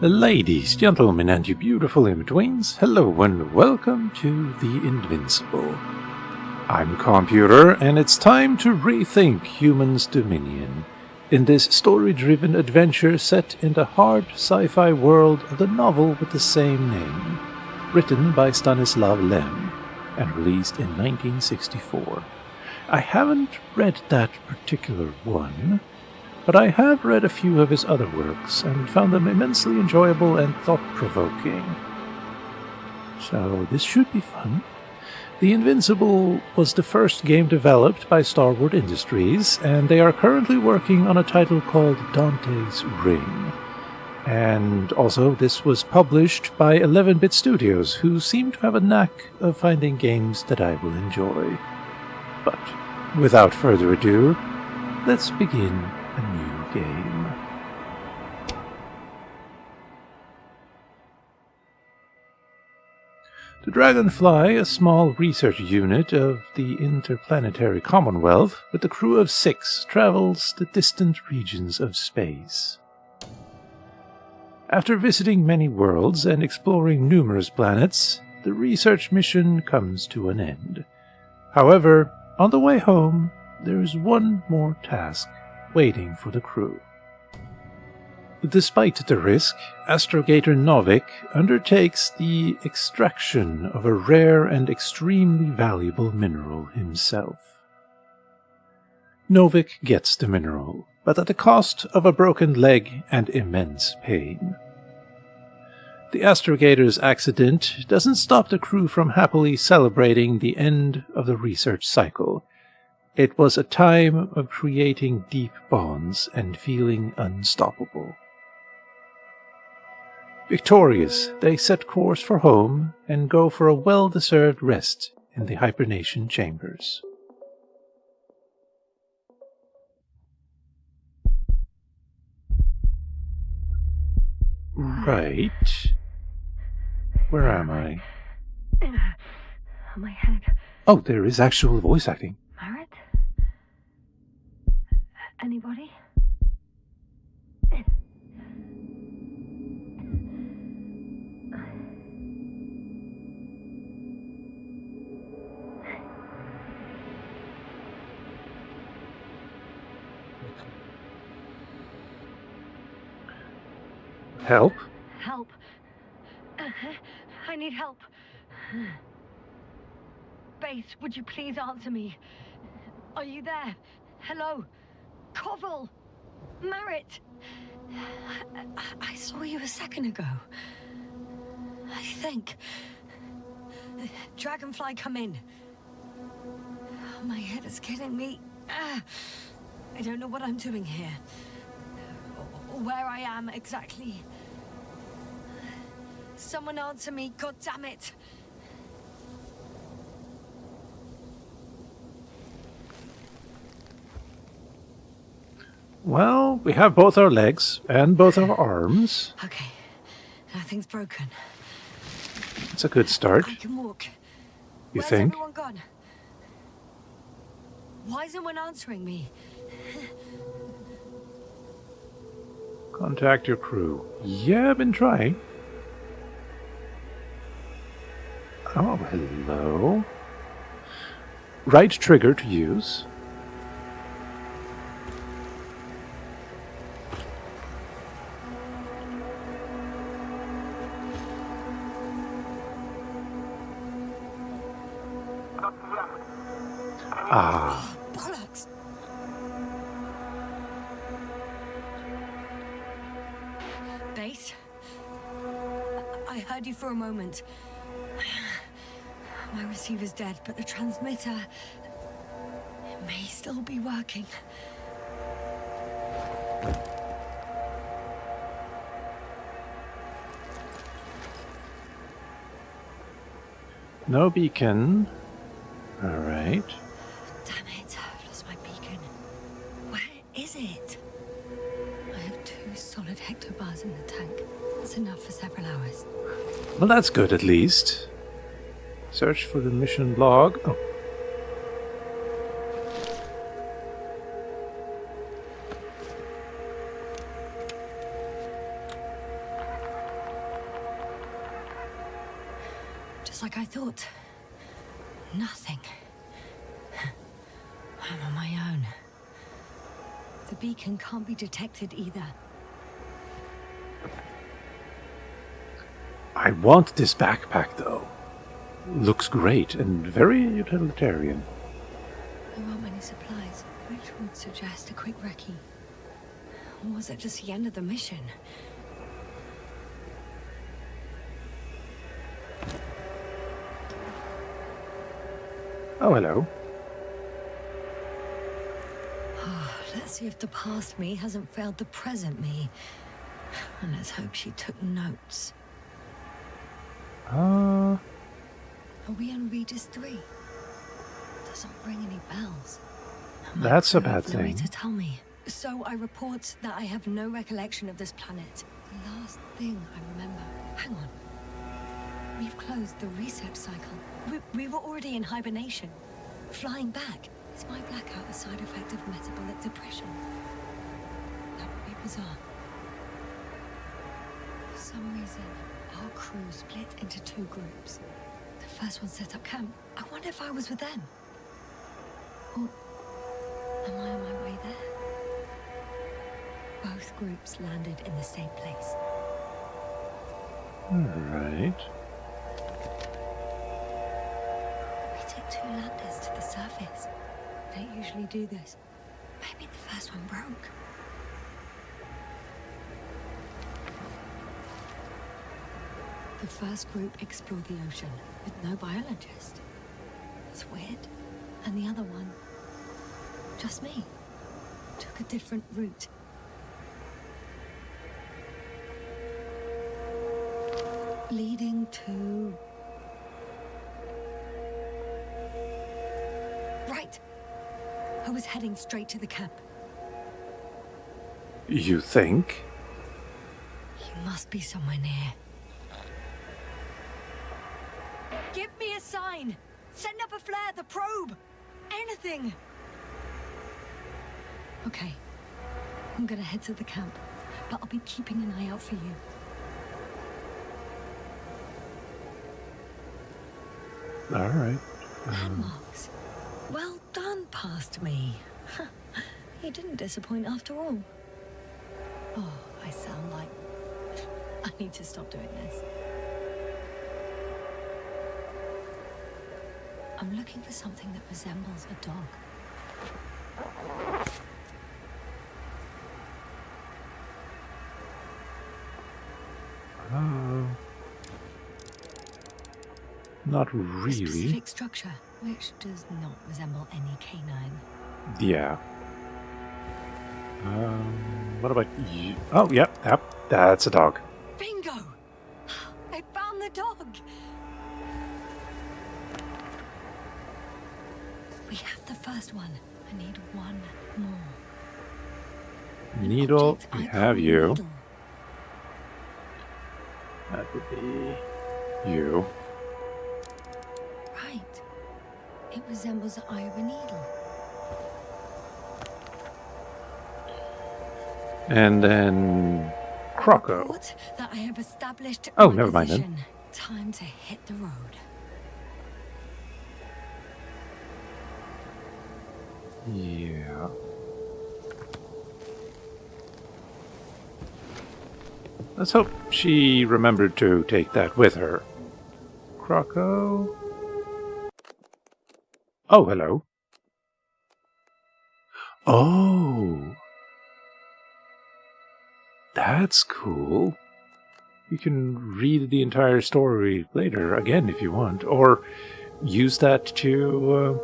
Ladies, gentlemen, and you beautiful in-betweens, hello and welcome to the Invincible. I'm Calmputer, and it's time to rethink humans' dominion in this story-driven adventure set in the hard sci-fi world of the novel with the same name, written by Stanisław Lem and released in 1964. I haven't read that particular one, but I have read a few of his other works and found them immensely enjoyable and thought-provoking. So this should be fun. The Invincible was the first game developed by Starboard Industries, and they are currently working on a title called Dante's Ring. And also this was published by 11-bit studios, who seem to have a knack of finding games that I will enjoy. But without further ado, let's begin a new game. The Dragonfly, a small research unit of the Interplanetary Commonwealth with a crew of 6, travels the distant regions of space. After visiting many worlds and exploring numerous planets, the research mission comes to an end. However, on the way home, there is one more task waiting for the crew. Despite the risk, astrogator Novik undertakes the extraction of a rare and extremely valuable mineral himself. Novik gets the mineral, but at the cost of a broken leg and immense pain. The astrogator's accident doesn't stop the crew from happily celebrating the end of the research cycle. It was a time of creating deep bonds and feeling unstoppable. Victorious, they set course for home and go for a well-deserved rest in the hibernation chambers. Right. Where am I? My head. Oh, there is actual voice acting. Anybody? Help? Help. I need help. Base, would you please answer me? Are you there? Hello? Koval! Marit! I saw you a second ago. I think. Dragonfly, come in. Oh, my head is killing me. I don't know what I'm doing here. Or where I am exactly. Someone answer me, God damn it! Well, we have both our legs and both our arms. Okay, nothing's broken. It's a good start. I can walk. You Where's think? everyone gone? Why isn't one answering me? Contact your crew. Yeah, I've been trying. Oh, hello. Right trigger to use. Ah. Oh, bollocks! Base? I heard you for a moment. My receiver's dead, but the transmitter may still be working. No beacon. Alright. Damn it, I've lost my beacon. Where is it? I have 2 solid hectobars in the tank. That's enough for several hours. Well, that's good at least. Search for the mission log. Oh. Just like I thought. Nothing. I'm on my own. The beacon can't be detected either. I want this backpack, though. Looks great and very utilitarian. There aren't many supplies, which would suggest a quick recce. Or was it just the end of the mission? Oh, hello. Let's see if the past me hasn't failed the present me. And let's hope she took notes. Are we on Regis III? Doesn't ring any bells. That's a bad No way thing. to tell me. So I report that I have no recollection of this planet. The last thing I remember. Hang on. We've closed the research cycle. We were already in hibernation. Flying back. Is my blackout a side effect of metabolic depression? That would be bizarre. For some reason, our crew split into two groups. The first one set up camp. I wonder if I was with them. Or am I on my way there? Both groups landed in the same place. Alright. We took two landers to the surface. We don't usually do this. Maybe the first one broke. The first group explored the ocean with no biologist. That's weird. And the other one, just me, took a different route. Leading to... Right. I was heading straight to the camp. You think? You must be somewhere near. Give me a sign! Send up a flare, the probe! Anything! Okay. I'm gonna head to the camp, but I'll be keeping an eye out for you. Alright. Landmarks. Well done, past me. You didn't disappoint after all. Oh, I sound like... I need to stop doing this. I'm looking for something that resembles a dog. Not A really. specific structure, which does not resemble any canine. Yeah. What about you? Oh, yep, that's a dog. Bingo! I found the dog! We have the first one. I need one more. An Needle, object we I have call you. needle. That would be you. Right. It resembles the eye of a needle. And then Croco. Report that I have established Oh, my never mind then. position. Time to hit the road. Yeah. Let's hope she remembered to take that with her. Croco. Oh, hello. Oh. That's cool. You can read the entire story later, again, if you want. Or use that to,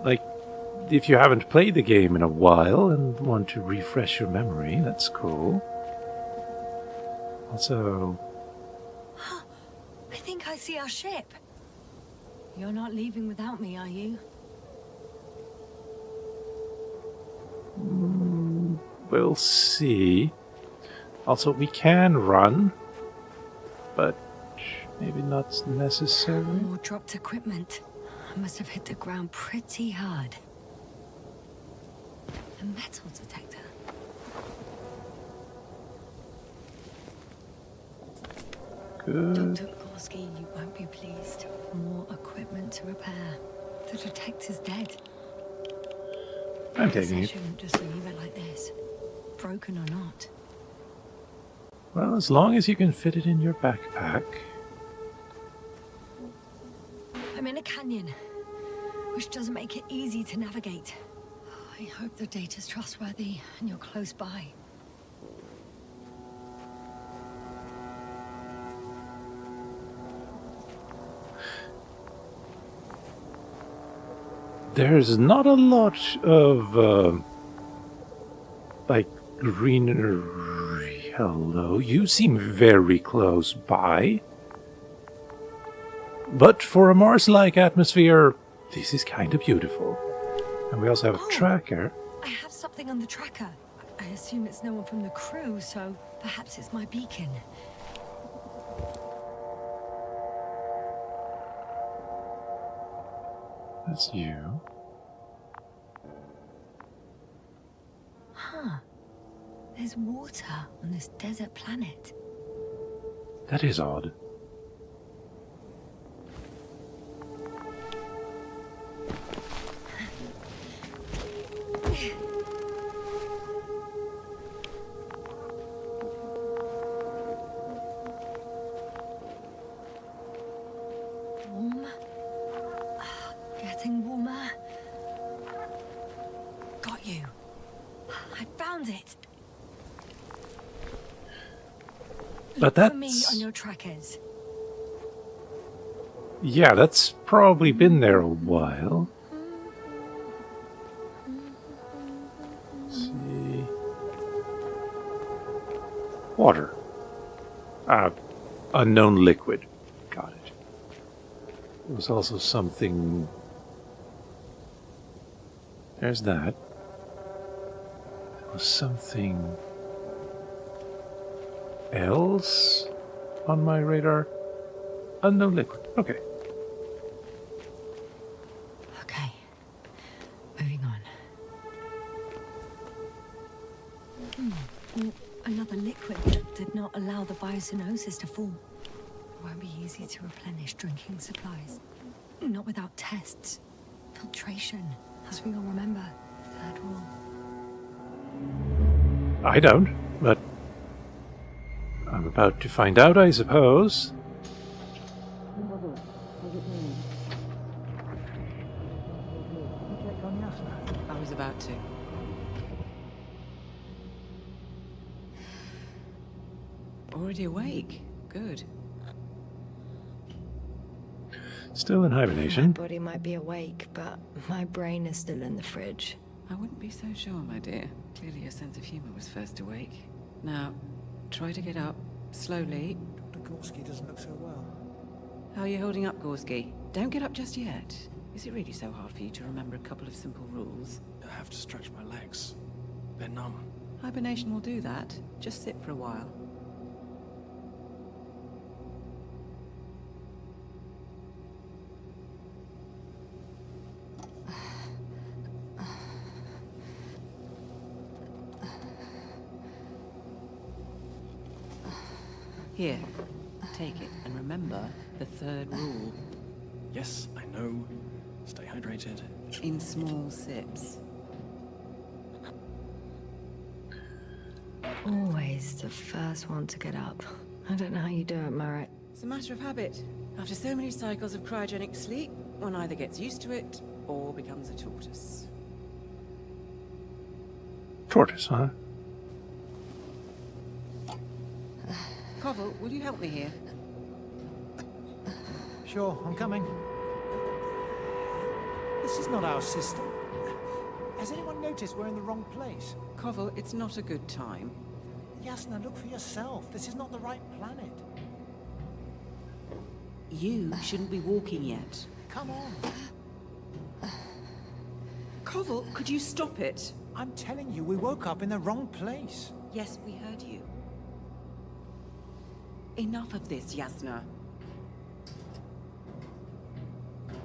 like, if you haven't played the game in a while and want to refresh your memory, that's cool. Also... I think I see our ship. You're not leaving without me, are you? We'll see. Also, we can run, but maybe not necessary. More dropped equipment. I must have hit the ground pretty hard. A metal detector. Good. Dr. Gorski, you won't be pleased. More equipment to repair. The detector's dead. I'm Guess taking I it. shouldn't just leave it like this. Broken or not. Well, as long as you can fit it in your backpack. I'm in a canyon, which doesn't make it easy to navigate. I hope the data's trustworthy and you're close by. There's not a lot of, like, greenery. Hello, you seem very close by. But for a Mars-like atmosphere, this is kind of beautiful. And we also have a tracker. I have something on the tracker. I assume it's no one from the crew, so perhaps it's my beacon. That's you. Huh. There's water on this desert planet. That is odd. Warm. Getting warmer. Got you. I found it. But Look for me that's... on your trackers. Yeah, that's probably been there a while. Let's see. Water. Unknown liquid. Got it. There was also something... There's that. There was something else on my radar. Unknown liquid. Okay. Okay. Moving on. Another liquid that did not allow the biocenosis to fall. It won't be easy to replenish drinking supplies. Not without tests. Filtration, as we all remember. Third rule. I don't, but I'm about to find out, I suppose. I was about to. Already awake. Good. Still in My hibernation. body might be awake, but my brain is still in the fridge. I wouldn't be so sure, my dear. Clearly your sense of humor was first awake. Now, try to get up. Slowly. Dr. Gorski doesn't look so well. How are you holding up, Gorski? Don't get up just yet. Is it really so hard for you to remember a couple of simple rules? I have to stretch my legs. They're numb. Hibernation will do that. Just sit for a while. Here, take it, and remember the third rule. Yes, I know. Stay hydrated. In small sips. Always the first one to get up. I don't know how you do it, Merritt. It's a matter of habit. After so many cycles of cryogenic sleep, one either gets used to it or becomes a tortoise. Tortoise, huh? Koval, will you help me here? Sure, I'm coming. This is not our system. Has anyone noticed we're in the wrong place? Koval, it's not a good time. Yasna, look for yourself. This is not the right planet. You shouldn't be walking yet. Come on. Koval, could you stop it? I'm telling you, we woke up in the wrong place. Yes, we heard you. Enough of this, Yasna.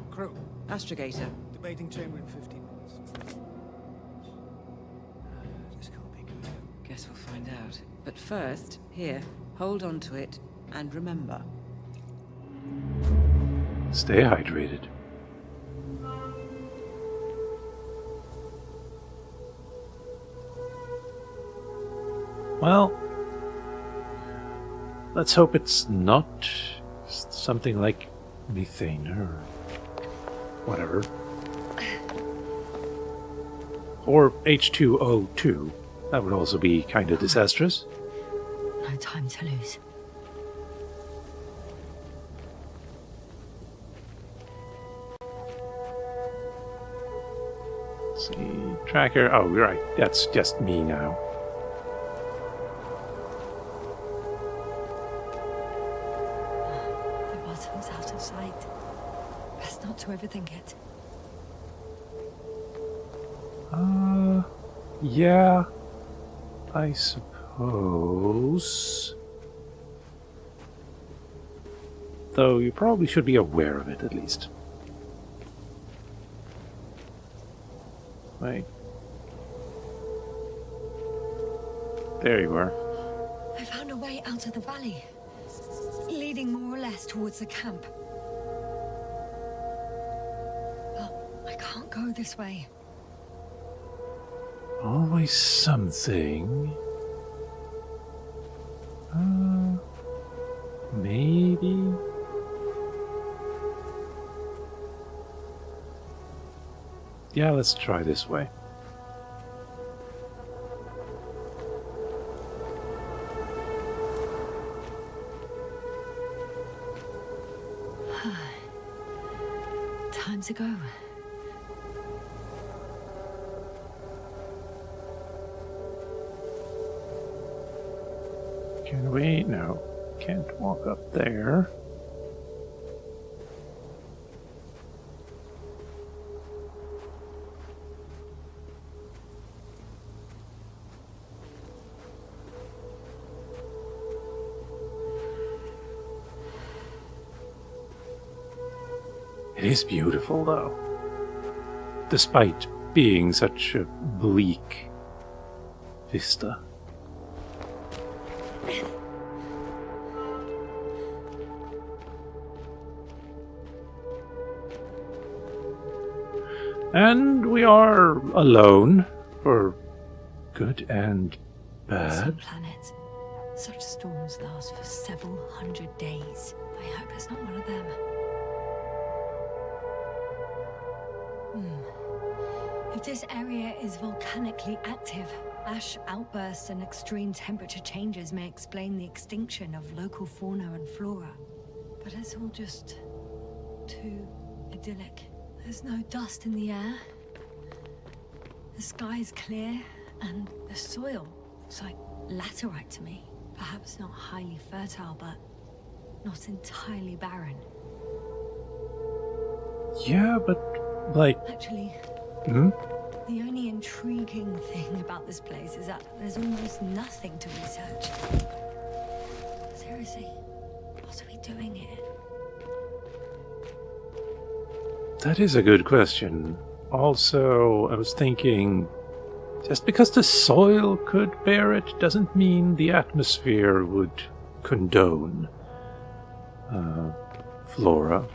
Crew, Astrogator. debating chamber in 15 minutes. This can't be good. Guess we'll find out. But first, here, hold on to it, and remember. Stay hydrated. Well, let's hope it's not something like methane or whatever. Or H2O2. That would also be kind of disastrous. No time to lose. Let's see. Tracker. Oh, right. That's just me now. The bottom's out of sight. Best not to overthink it. Yeah. I suppose. Though you probably should be aware of it, at least. Right. There you are. I found a way out of the valley, leading more or less towards the camp. But I can't go this way. Always something. Maybe. Yeah, let's try this way. Time to go. Can we? No. Can't walk up there. It is beautiful, though. Despite being such a bleak vista. And we are alone, for good and bad. Some planets. Such storms last for several hundred days. I hope it's not one of them. If this area is volcanically active, ash outbursts and extreme temperature changes may explain the extinction of local fauna and flora. But it's all just too idyllic. There's no dust in the air. The sky's clear, and the soil looks like laterite to me. Perhaps not highly fertile, but not entirely barren. Yeah, but, like... Actually, Hmm? the only intriguing thing about this place is that there's almost nothing to research. Seriously, what are we doing here? That is a good question. Also, I was thinking, just because the soil could bear it doesn't mean the atmosphere would condone flora.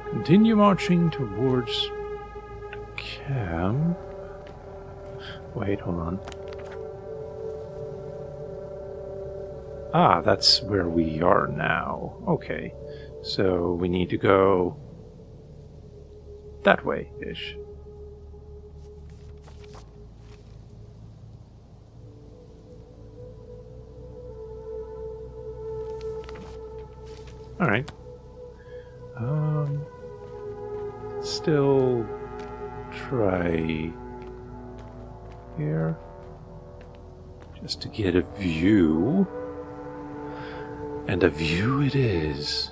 Continue marching towards the camp. Wait, hold on. Ah, that's where we are now. Okay. So we need to go that way-ish. Alright. Still try here. Just to get a view. And a view it is.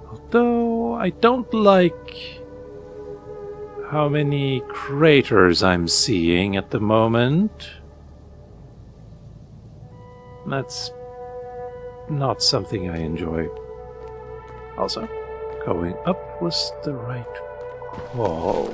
Although I don't like how many craters I'm seeing at the moment. That's not something I enjoy. Also, going up was the right call.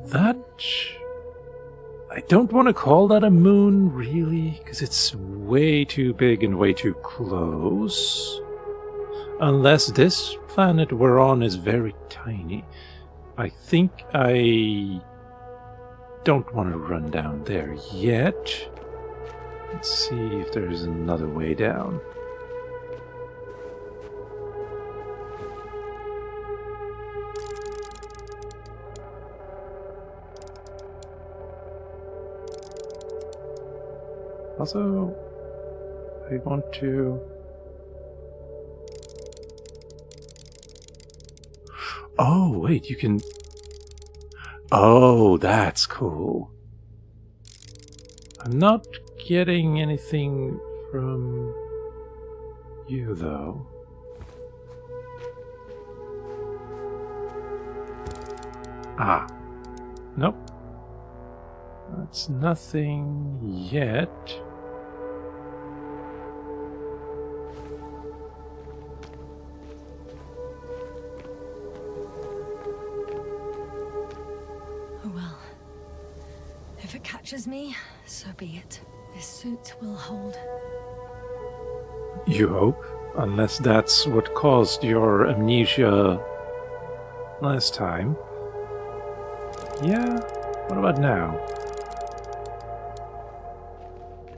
That... I don't want to call that a moon, really, because it's way too big and way too close. Unless this planet we're on is very tiny. I think I don't want to run down there yet. Let's see if there's another way down. Also, I want to... Oh, wait, you can... Oh, that's cool. I'm not getting anything from you, though. Ah. Nope. That's nothing yet. Oh well. If it catches me, so be it. This suit will hold. You hope? Unless that's what caused your amnesia last time. Yeah? What about now?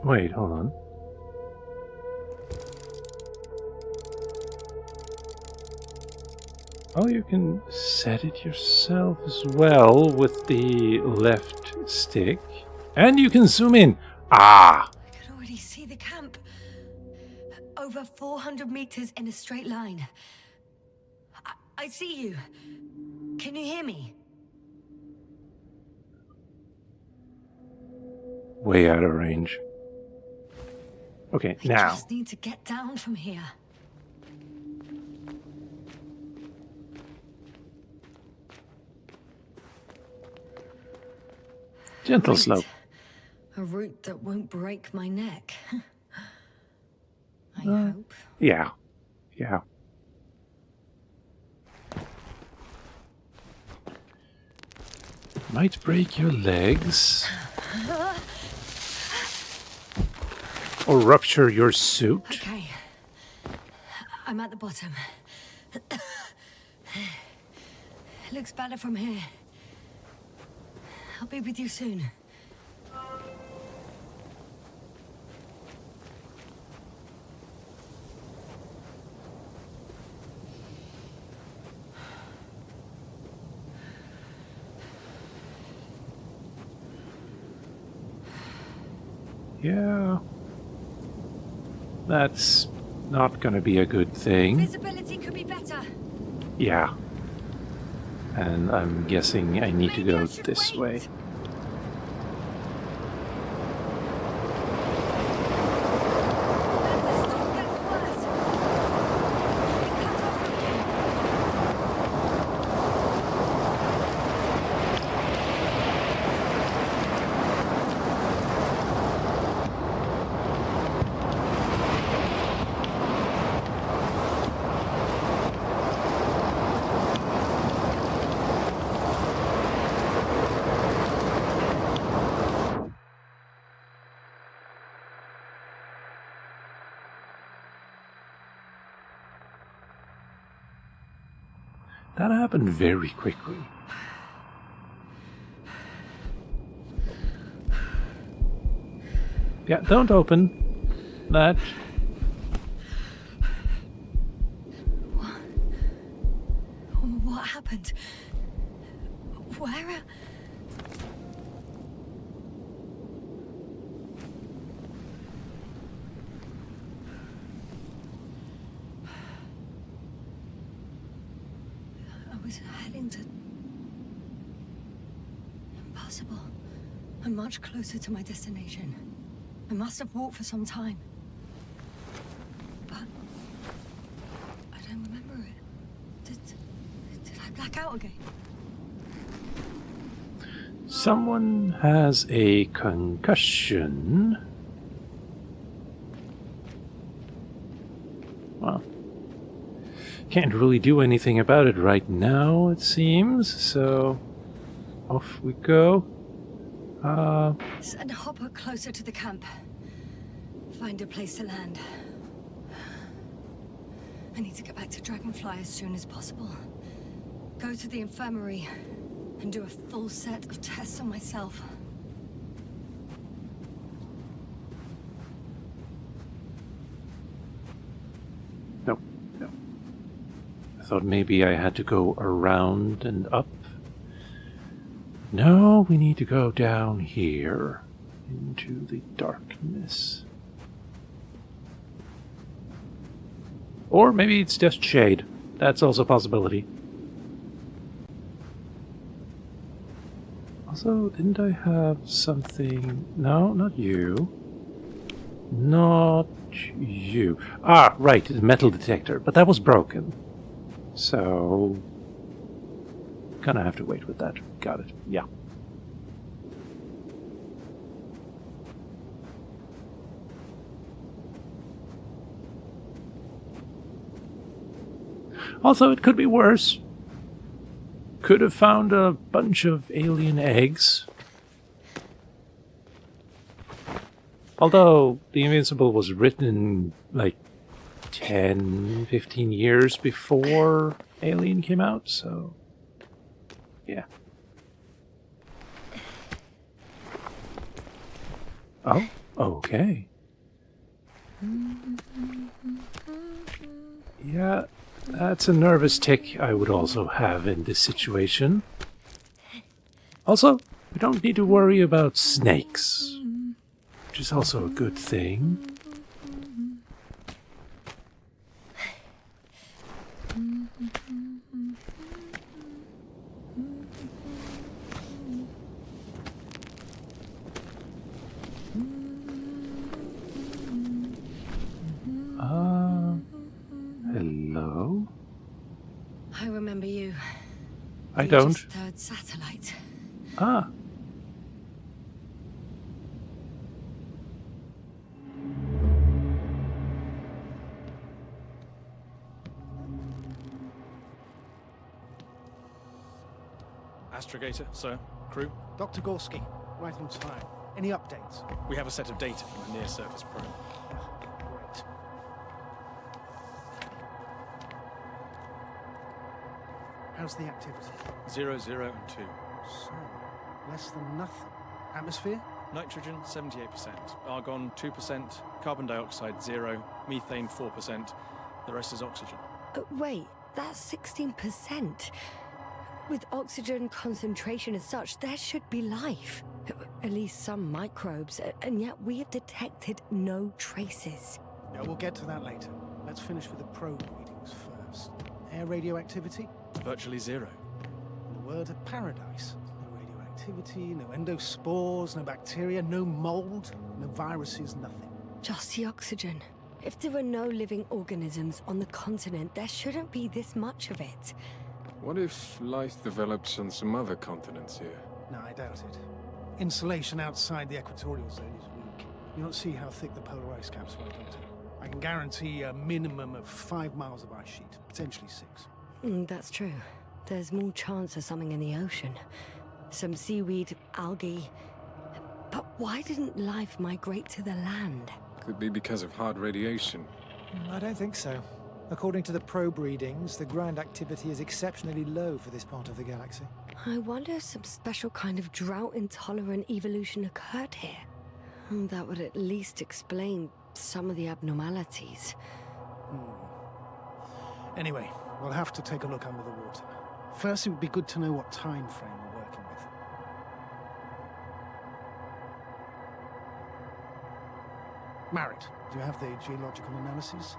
Wait, hold on. Oh, you can set it yourself as well with the left stick. And you can zoom in. Ah! I could already see the camp. Over 400 meters in a straight line. I see you. Can you hear me? Way out of range. Okay, I now. just need to get down from here. Gentle Great. slope. A route that won't break my neck. I hope. Yeah. Yeah. Might break your legs. Or rupture your suit. Okay. I'm at the bottom. It looks better from here. I'll be with you soon. Yeah. That's not gonna be a good thing. Visibility could be better. Yeah. And I'm guessing I need to go this way. That happened very quickly. Yeah, don't open that. What happened? Where? I was heading to... Impossible. I'm much closer to my destination. I must have walked for some time. But... I don't remember it. Did I black out again? Someone has a concussion. Well, can't really do anything about it right now, it seems, so Off we go. Send Hopper closer to the camp. Find a place to land. I need to get back to Dragonfly as soon as possible. Go to the infirmary and do a full set of tests on myself. No, no. I thought maybe I had to go around and up. No, we need to go down here into the darkness. Or maybe it's just shade. That's also a possibility. Also, didn't I have something... No, not you. Not you. Ah, right, the metal detector. But that was broken. So... gonna have to wait with that. Got it. Yeah. Also, it could be worse. Could have found a bunch of alien eggs. Although, the Invincible was written like 10, 15 years before Alien came out, so... yeah. Oh, okay. Yeah, that's a nervous tick I would also have in this situation. Also, we don't need to worry about snakes, which is also a good thing. Hello? I remember you. I don't. Regis III satellite. Ah. Astrogator, sir. Crew. Dr. Gorski, right on time. Any updates? We have a set of data from a near-surface probe. Great. How's the activity? 0, 0, and 2. So, less than nothing. Atmosphere? Nitrogen, 78%. Argon, 2%. Carbon dioxide, 0. Methane, 4%. The rest is oxygen. Wait, that's 16%. With oxygen concentration as such, there should be life. At least some microbes, and yet we have detected no traces. Yeah, we'll get to that later. Let's finish with the probe readings first. Air radioactivity? Virtually 0. In a word, a paradise. No radioactivity, no endospores, no bacteria, no mold, no viruses, nothing. Just the oxygen. If there were no living organisms on the continent, there shouldn't be this much of it. What if life develops on some other continents here? No, I doubt it. Insulation outside the equatorial zone is weak. You don't see how thick the polar ice caps were, Doctor. I can guarantee a minimum of 5 miles of ice sheet, potentially 6. That's true. There's more chance of something in the ocean. Some seaweed, algae. But why didn't life migrate to the land? Could be because of hard radiation. I don't think so. According to the probe readings, the ground activity is exceptionally low for this part of the galaxy. I wonder if some special kind of drought-intolerant evolution occurred here. That would at least explain some of the abnormalities. Anyway, we'll have to take a look under the water. First, it would be good to know what time frame we're working with. Marit, do you have the geological analyses?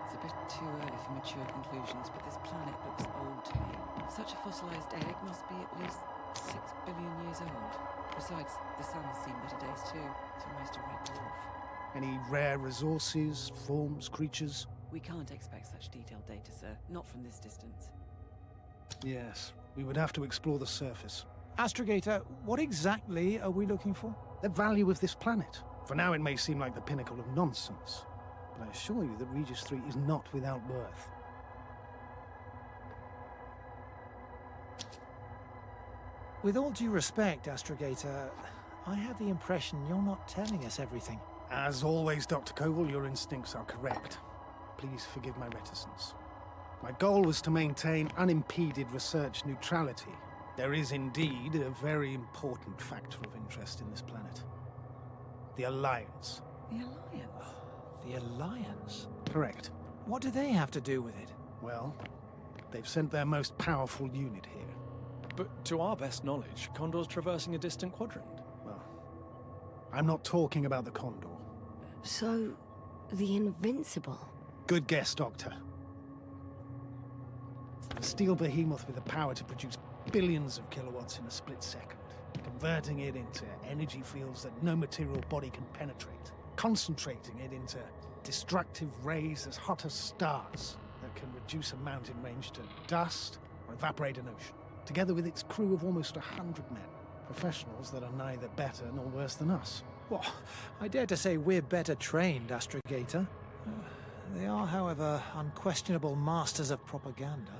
It's a bit too early for mature conclusions, but this planet looks old to me. Such a fossilized egg must be at least 6 billion years old. Besides, the sun's seen better days too. It's almost a red dwarf. Any rare resources, forms, creatures? We can't expect such detailed data, sir. Not from this distance. Yes, we would have to explore the surface. Astrogator, what exactly are we looking for? The value of this planet. For now, it may seem like the pinnacle of nonsense, but I assure you that Regis III is not without worth. With all due respect, Astrogator, I have the impression you're not telling us everything. As always, Dr. Koval, your instincts are correct. Please forgive my reticence. My goal was to maintain unimpeded research neutrality. There is indeed a very important factor of interest in this planet. The Alliance. The Alliance? The Alliance? Correct. What do they have to do with it? Well, they've sent their most powerful unit here. But to our best knowledge, Condor's traversing a distant quadrant. Well, I'm not talking about the Condor. So, the Invincible. Good guess, Doctor. A steel behemoth with the power to produce billions of kilowatts in a split second, converting it into energy fields that no material body can penetrate, concentrating it into destructive rays as hot as stars that can reduce a mountain range to dust or evaporate an ocean, together with its crew of almost 100 men, professionals that are neither better nor worse than us. Well, I dare to say we're better trained, Astrogator. They are, however, unquestionable masters of propaganda.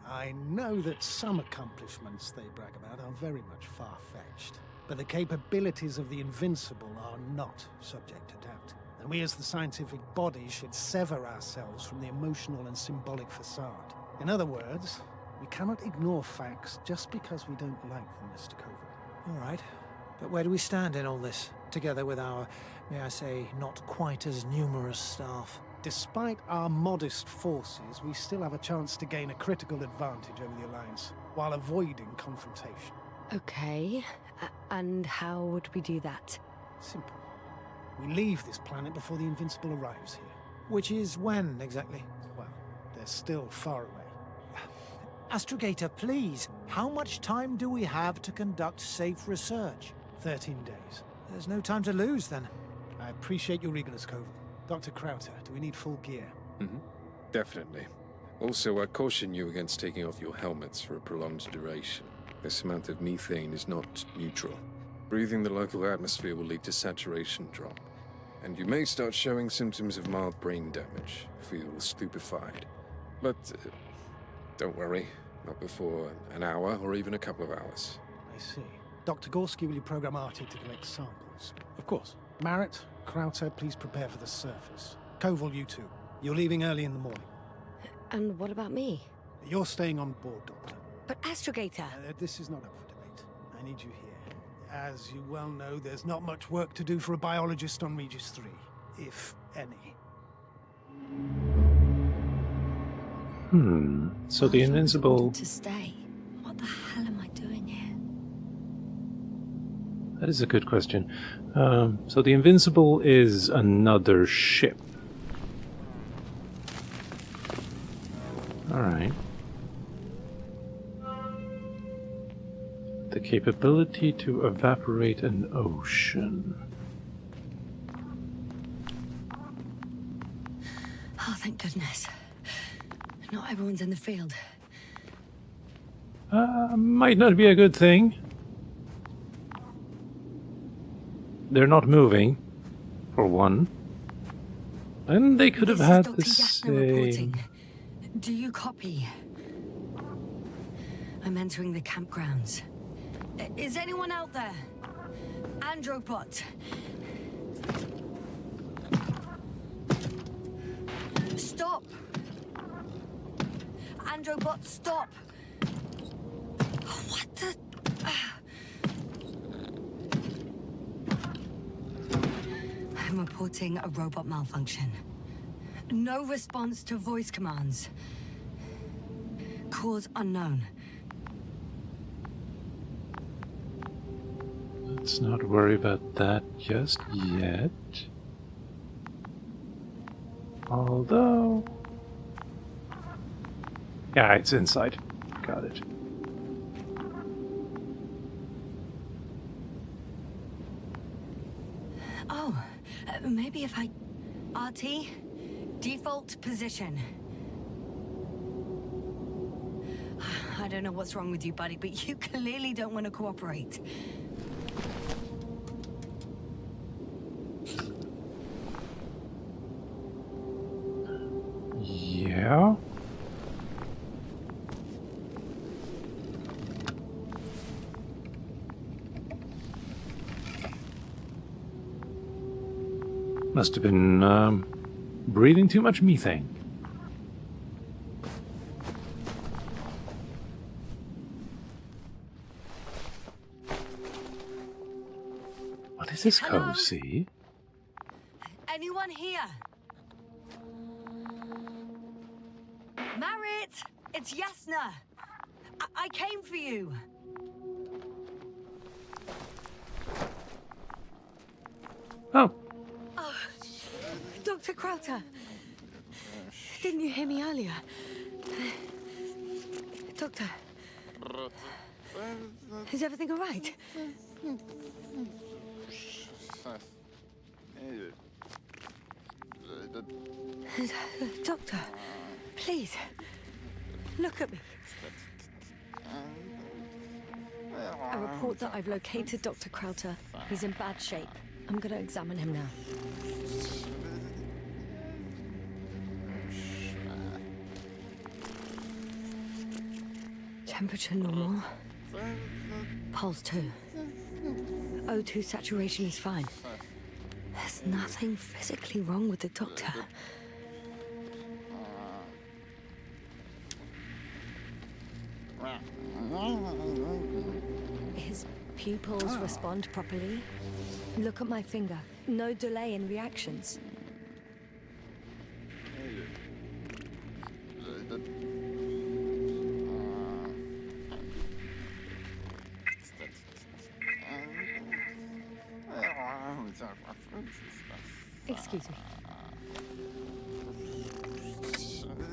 I know that some accomplishments they brag about are very much far-fetched, but the capabilities of the Invincible are not subject to doubt. And we as the scientific body should sever ourselves from the emotional and symbolic facade. In other words, we cannot ignore facts just because we don't like them, Mr. Koval. All right. But where do we stand in all this, together with our, may I say, not quite as numerous staff? Despite our modest forces, we still have a chance to gain a critical advantage over the Alliance, while avoiding confrontation. Okay, and how would we do that? Simple. We leave this planet before the Invincible arrives here. Which is when, exactly? Well, they're still far away. Astrogator, please, how much time do we have to conduct safe research? 13 days. There's no time to lose, then. I appreciate your eagerness, Koval. Dr. Krauta, do we need full gear? Definitely. Also, I caution you against taking off your helmets for a prolonged duration. This amount of methane is not neutral. Breathing the local atmosphere will lead to saturation drop, and you may start showing symptoms of mild brain damage, feel stupefied. But don't worry, not before an hour or even a couple of hours. I see. Dr. Gorski, will you program Arctic to collect samples? Of course. Marrett, Krauta, please prepare for the surface. Koval, you too. You're leaving early in the morning. And what about me? You're staying on board, Doctor. But Astrogator... This is not up for debate. I need you here. As you well know, there's not much work to do for a biologist on Regis III, if any. So the Invincible... To stay. What the hell am I doing here? That is a good question. So the Invincible is another ship. Alright. The capability to evaporate an ocean. Oh, thank goodness. Not everyone's in the field. Might not be a good thing. They're not moving, for one. And they could have had the same... Reporting. Do you copy? I'm entering the campgrounds. Is anyone out there? Androbot. Stop! Androbot, stop! What the... I'm reporting a robot malfunction. No response to voice commands. Cause unknown. Let's not worry about that just yet. Although... yeah, it's inside. Got it. Oh, maybe if I... RT? Default position. I don't know what's wrong with you, buddy, but you clearly don't want to cooperate. Yeah? Must have been breathing too much methane. What is this Hello? cove, see? Anyone here? Marit! It's Yasna! I came for you! Oh, Oh, Dr. Krauta! Didn't you hear me earlier? Doctor? Is everything all right? Doctor, please, look at me. I report that I've located Dr. Krauta. He's in bad shape. I'm gonna examine him now. Temperature normal. Pulse 2. O2 saturation is fine. There's nothing physically wrong with the doctor. His pupils respond properly. Look at my finger. No delay in reactions. Excuse me.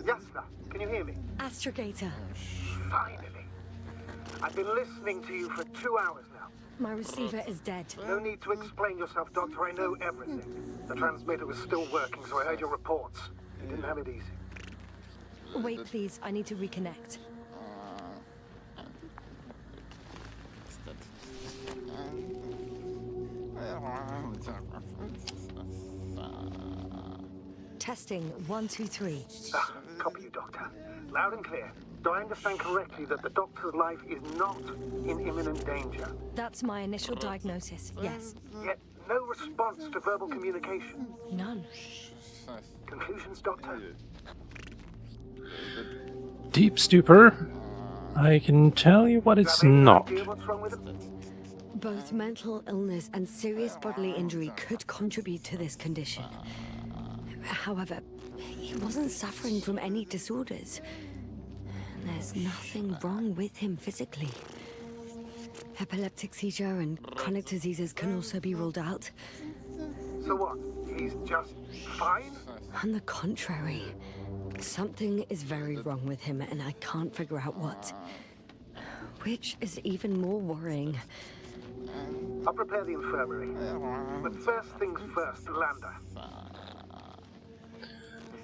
Yasna, can you hear me? Astrogator. Finally. I've been listening to you for 2 hours now. My receiver is dead. No need to explain yourself, Doctor. I know everything. The transmitter was still working, so I heard your reports. You didn't have it easy. Wait, please. I need to reconnect. Testing 1, 2, 3. Copy you, Doctor. Loud and clear. Do I understand correctly that the Doctor's life is not in imminent danger? That's my initial diagnosis, yes. Yet no response to verbal communication. None. Conclusions, Doctor? deep stupor. I can tell you what it's not. What's wrong with him? Both mental illness and serious bodily injury could contribute to this condition. However, he wasn't suffering from any disorders. There's nothing wrong with him physically. Epileptic seizure and chronic diseases can also be ruled out. So what? He's just fine? On the contrary, something is very wrong with him and I can't figure out what. Which is even more worrying. I'll prepare the infirmary. But first things first, Lander.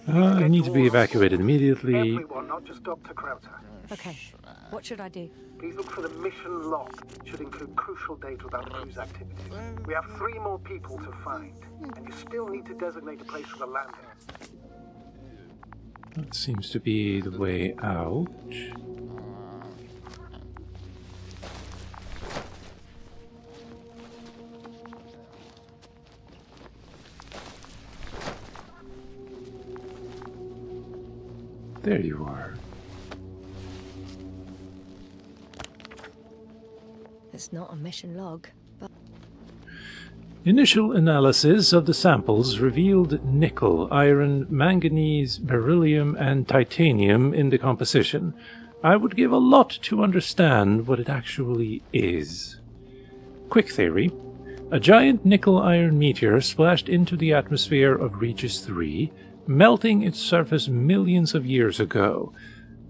I need to be evacuated immediately. Everyone, not just Dr. Krauta. Okay, what should I do? Please look for the mission log. It should include crucial data about the crew's activities. We have 3 more people to find, and you still need to designate a place for the landing. That seems to be the way out. There you are. It's not a mission log, but... Initial analysis of the samples revealed nickel, iron, manganese, beryllium, and titanium in the composition. I would give a lot to understand what it actually is. Quick theory. A giant nickel-iron meteor splashed into the atmosphere of Regis III, melting its surface millions of years ago.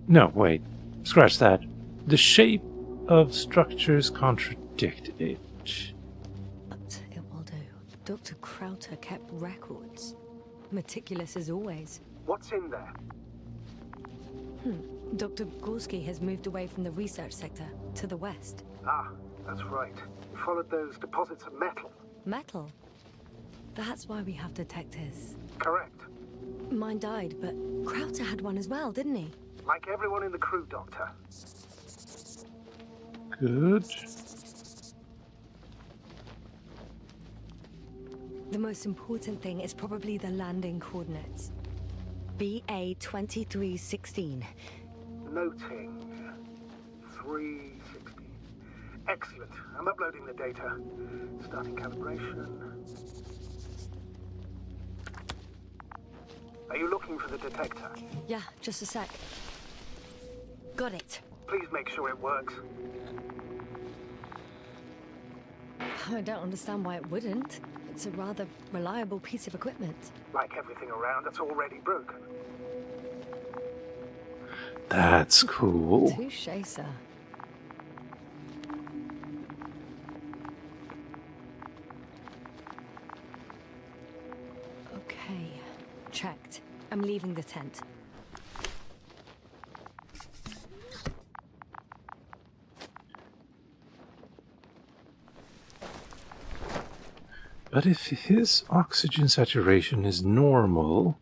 No, wait. Scratch that. The shape of structures contradict it. But it will do. Dr. Krauta kept records. Meticulous as always. What's in there? Dr. Gorski has moved away from the research sector to the west. Ah, that's right. We followed those deposits of metal. Metal? That's why we have detectors. Correct. Mine died, but Krauta had one as well, didn't he? Like everyone in the crew, Doctor. Good. The most important thing is probably the landing coordinates. BA 2316. Noting. 360. Excellent. I'm uploading the data. Starting calibration. Are you looking for the detector? Yeah, just a sec. Got it. Please make sure it works. I don't understand why it wouldn't. It's a rather reliable piece of equipment. Like everything around that's already broken. That's cool. Touché, sir. Okay, checked. I'm leaving the tent. But if his oxygen saturation is normal,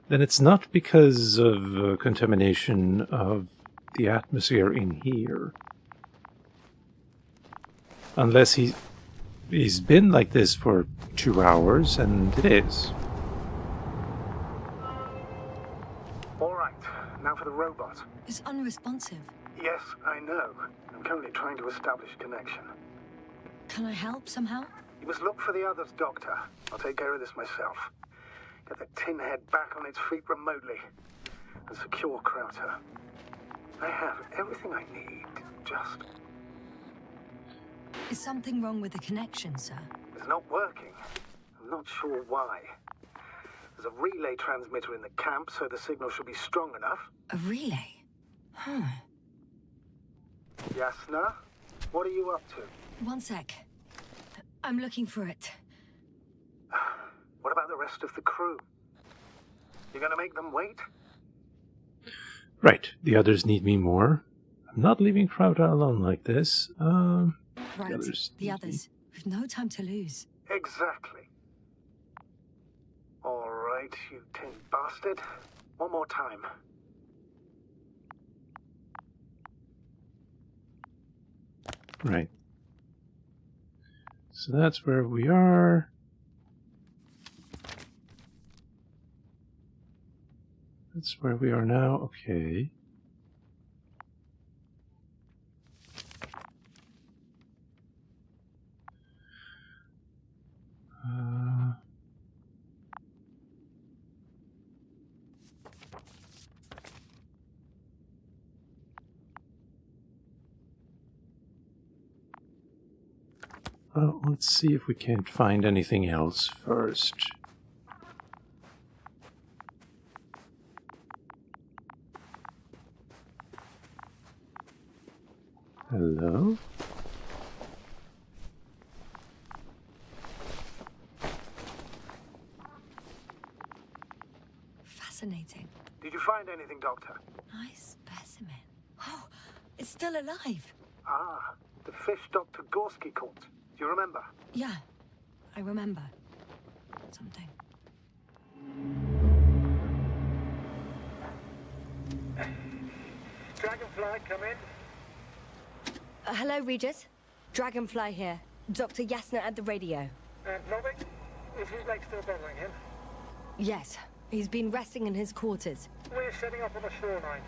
then it's not because of contamination of the atmosphere in here. Unless he's been like this for 2 hours, and it is. Alright, now for the robot. It's unresponsive. Yes, I know. I'm currently trying to establish a connection. Can I help somehow? You must look for the others, Doctor. I'll take care of this myself. Get the tin head back on its feet remotely. And secure Krauta. I have everything I need. Just... Is something wrong with the connection, sir? It's not working. I'm not sure why. There's a relay transmitter in the camp, so the signal should be strong enough. A relay? Huh. Yasna, what are you up to? One sec. I'm looking for it. What about the rest of the crew? You're gonna make them wait? Right, the others need me more. I'm not leaving Krauta alone like this. Right, the others. We've no time to lose. Exactly. All right, you tin bastard. One more time. Right. So that's where we are. That's where we are now. Okay. Well, let's see if we can't find anything else first. Hello? Fascinating. Did you find anything, Doctor? Nice specimen. Oh, it's still alive. Ah, the fish Dr. Gorski caught. Do you remember? Yeah, I remember. Something. Dragonfly, come in. Hello, Regis. Dragonfly here. Dr. Yasna at the radio. Novik, is his leg still bothering him? Yes, he's been resting in his quarters. We're setting up on the shoreline.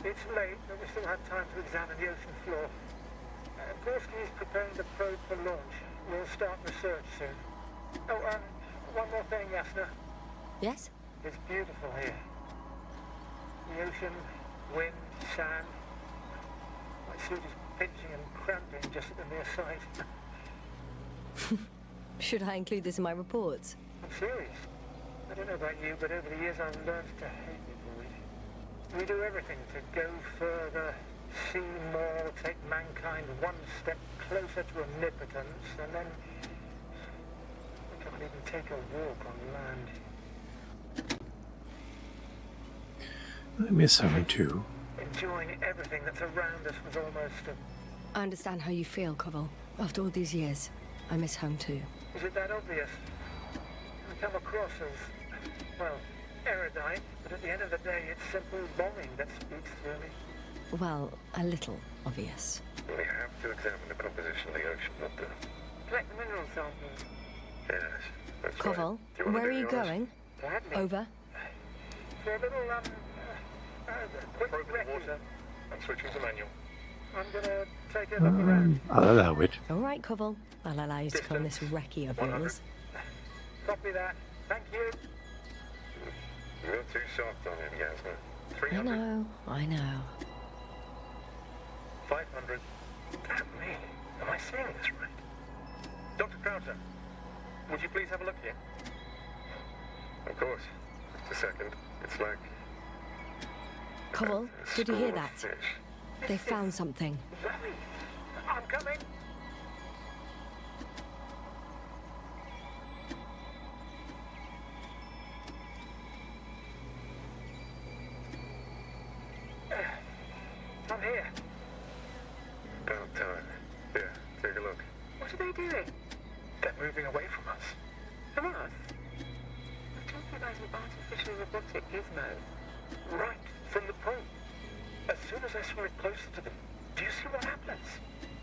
It's late, but we still have time to examine the ocean floor. Gorski is preparing the probe for launch. We'll start research soon. Oh, one more thing, Yasna. Yes? It's beautiful here. The ocean, wind, sand. My suit is pinching and cramping just at the mere sight. Should I include this in my reports? I'm serious. I don't know about you, but over the years I've learned to hate the void. We do everything to go further, see more, take mankind one step closer to omnipotence, and then we can't even take a walk on land. I miss home too. Enjoying everything that's around us was almost a... I understand how you feel, Koval. After all these years, I miss home too. Is it that obvious? I come across as, well, erudite, but at the end of the day, it's simple longing that speaks through me. Well, a little obvious. We have to examine the composition of the ocean, Doctor. Collect the mineral samples. Yes. That's Koval, right. Do you wanna where are do you the honors? going? Gladly. Over. For a little, quick Probe in the recce. water. I'm switching to manual. I'm gonna take a look around. I'll allow it. All right, Koval. I'll allow you to go on this recce of 100. yours. Copy that. Thank you. You're too soft on him, Yasna. I 300. know, I know. 500. Damn me. Am I seeing this right? Dr. Krauta, would you please have a look here? Of course. Just a second. It's like... Koval, a did you hear school of that? fish. They found something. Zoe, I'm coming. I'm here. About time. Here, take a look. What are they doing? They're moving away from us. From us? We're talking about an artificial robotic gizmo. Right, from the probe. As soon as I swing it closer to them, do you see what happens?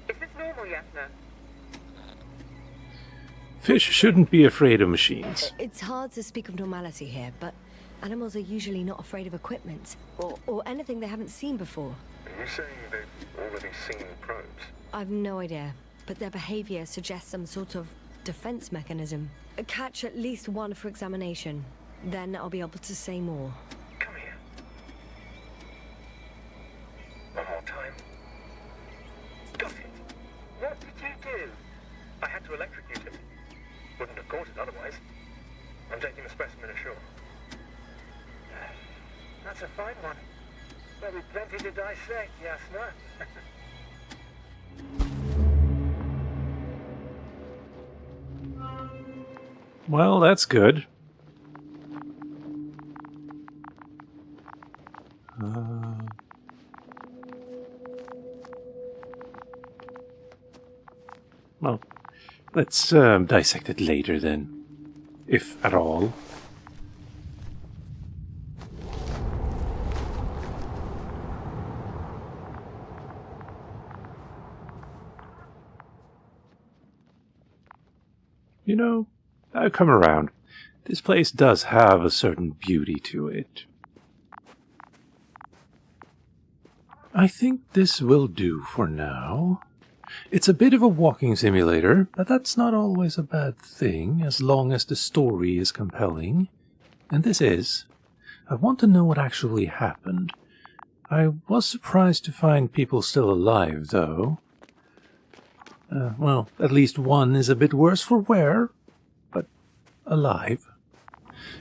Is this normal, Yasna? Fish shouldn't be afraid of machines. It's hard to speak of normality here, but animals are usually not afraid of equipment or anything they haven't seen before. Are you saying they've already seen probes? I've no idea, but their behavior suggests some sort of defense mechanism. Catch at least one for examination. Then I'll be able to say more. Come here. One more time. Got it. What did you do? I had to electrocute it. Wouldn't have caught it otherwise. I'm taking the specimen ashore. That's a fine one. There'll be plenty to dissect, Yasna. Well, that's good. Well, let's dissect it later then, if at all. You know, I've come around. This place does have a certain beauty to it. I think this will do for now. It's a bit of a walking simulator, but that's not always a bad thing, as long as the story is compelling. And this is. I want to know what actually happened. I was surprised to find people still alive, though. Well, at least one is a bit worse for wear, but alive.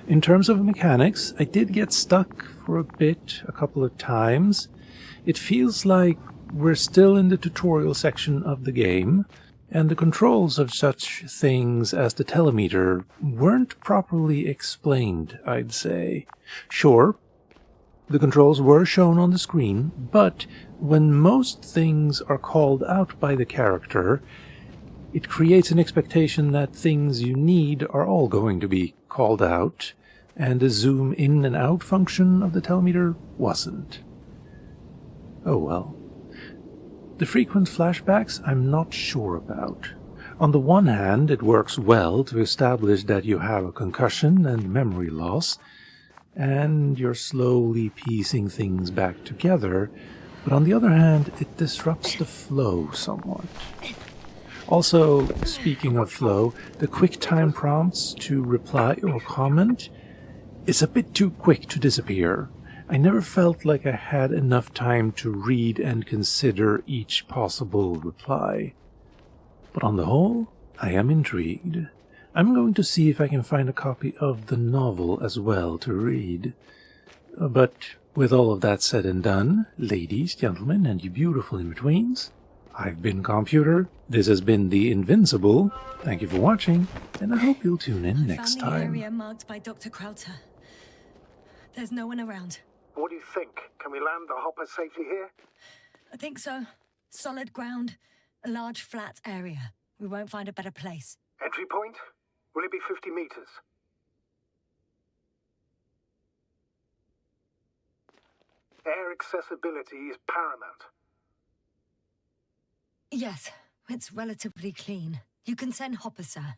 In terms of mechanics, I did get stuck for a bit, a couple of times. It feels like we're still in the tutorial section of the game, and the controls of such things as the telemeter weren't properly explained, I'd say. Sure, the controls were shown on the screen, but when most things are called out by the character, it creates an expectation that things you need are all going to be called out, and the zoom in and out function of the telemeter wasn't. Oh well. The frequent flashbacks I'm not sure about. On the one hand, it works well to establish that you have a concussion and memory loss, and you're slowly piecing things back together, but on the other hand, it disrupts the flow somewhat. Also, speaking of flow, the quick time prompts to reply or comment is a bit too quick to disappear. I never felt like I had enough time to read and consider each possible reply. But on the whole, I am intrigued. I'm going to see if I can find a copy of the novel as well to read. But with all of that said and done, ladies, gentlemen, and you beautiful in-betweens, I've been Calmputer, this has been the Invincible, thank you for watching, and I hope you'll tune in next Found the time. area marked by Dr. Krauta. There's no one around. What do you think? Can we land the hopper safely here? I think so. Solid ground, a large flat area. We won't find a better place. Entry point? Will it be 50 meters? Air accessibility is paramount. Yes, it's relatively clean. You can send Hopper, sir.